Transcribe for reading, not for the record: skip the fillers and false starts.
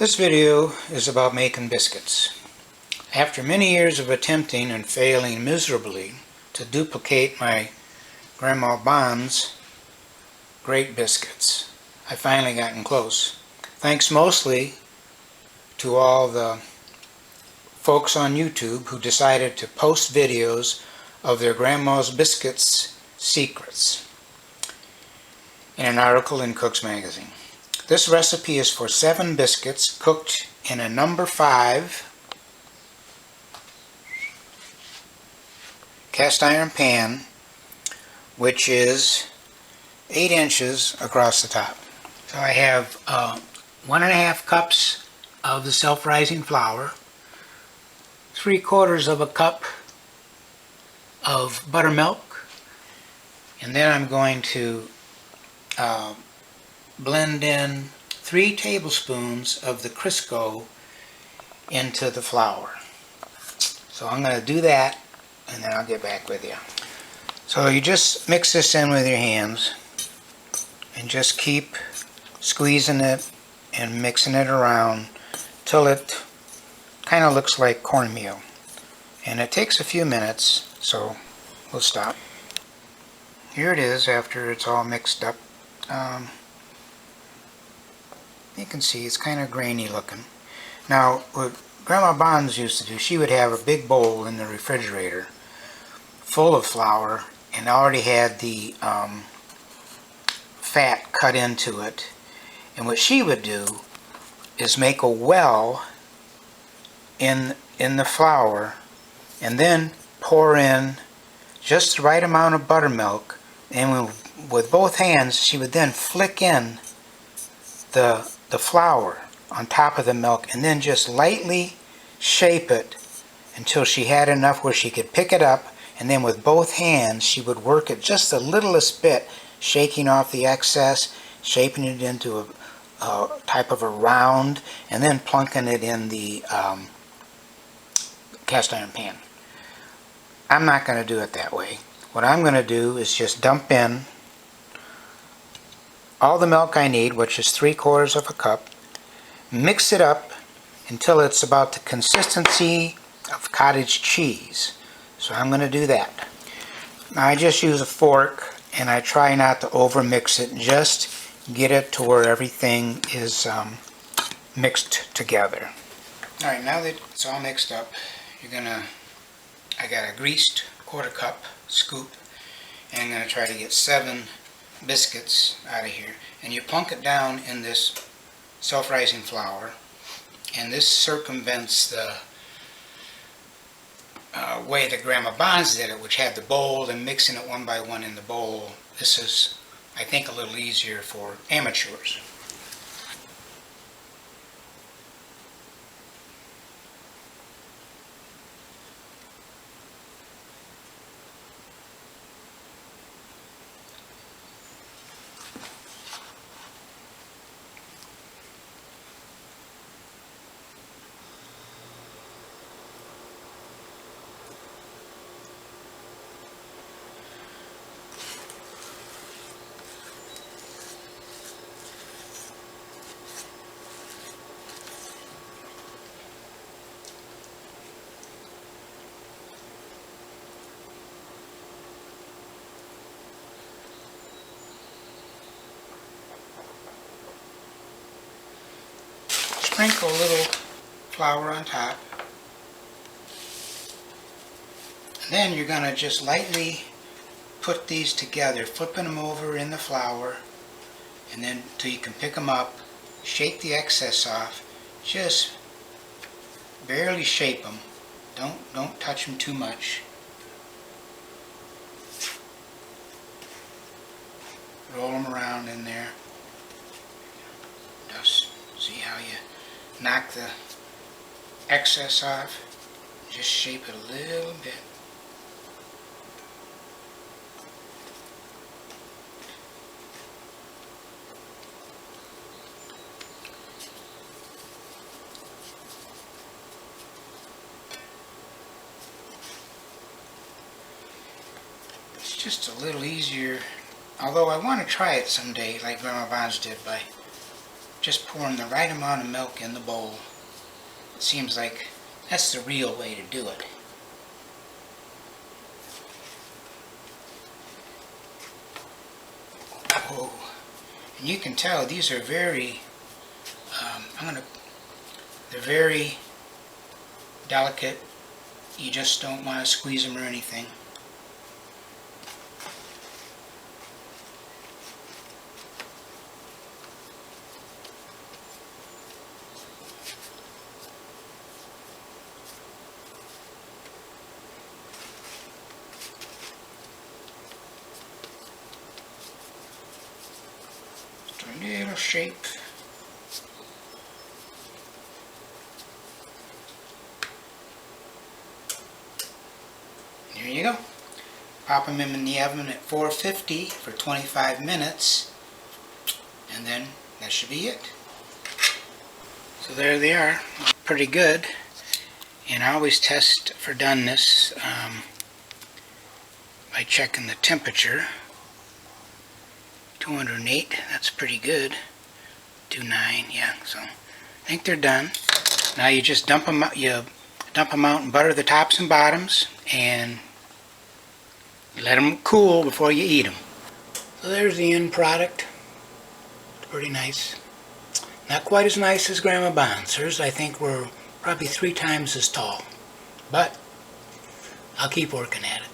This video is about making biscuits. After many years of attempting and failing miserably to duplicate my Grandma Bond's great biscuits, I finally gotten close. Thanks mostly to all the folks on YouTube who decided to post videos of their grandma's biscuits secrets in an article in Cook's Magazine. This recipe is for 7 biscuits cooked in a number 5 cast iron pan, which is 8 inches across the top. So I have 1.5 cups of the self-rising flour, 3/4 of a cup of buttermilk, and then I'm going to blend in 3 tablespoons of the Crisco into the flour. So I'm going to do that and then I'll get back with you. So you just mix this in with your hands and just keep squeezing it and mixing it around till it kind of looks like cornmeal. And it takes a few minutes, so we'll stop. Here it is after it's all mixed up. You can see it's kind of grainy looking. Now, what Grandma Bonds used to do, she would have a big bowl in the refrigerator full of flour and already had the fat cut into it. And what she would do is make a well in the flour and then pour in just the right amount of buttermilk, and with both hands she would then flick in the flour on top of the milk and then just lightly shape it until she had enough where she could pick it up, and then with both hands she would work it just the littlest bit, shaking off the excess, shaping it into a type of a round, and then plunking it in the cast iron pan. I'm not going to do it that way. What I'm going to do is just dump in all the milk I need, which is 3/4 of a cup, mix it up until it's about the consistency of cottage cheese. So I'm going to do that. Now I just use a fork and I try not to over mix it, just get it to where everything is mixed together. Alright, now that it's all mixed up, I got a greased 1/4 cup scoop, and I'm going to try to get 7 biscuits out of here, and you plunk it down in this self-rising flour, and this circumvents the way that Grandma Bonds did it, which had the bowl and mixing it one by one in the bowl. This is, I think, a little easier for amateurs. Sprinkle a little flour on top, and then you're going to just lightly put these together, flipping them over in the flour, and then till you can pick them up, shake the excess off, just barely shape them, don't touch them too much. Roll them around in there. Just see how you knock the excess off. Just shape it a little bit. It's just a little easier, although I want to try it someday like Grandma Bonds did by just pouring the right amount of milk in the bowl. It seems like that's the real way to do it. Oh, and you can tell these are very, they're very delicate. You just don't want to squeeze them or anything. Tornado shape. There you go. Pop them in the oven at 450 for 25 minutes, and then that should be it. So there they are, pretty good. And I always test for doneness by checking the temperature. 208, that's pretty good. 29, yeah, so I think they're done. Now you just dump them out, and butter the tops and bottoms, and let them cool before you eat them. So there's the end product. It's pretty nice. Not quite as nice as Grandma Bond's. Hers, I think, were probably 3 times as tall. But I'll keep working at it.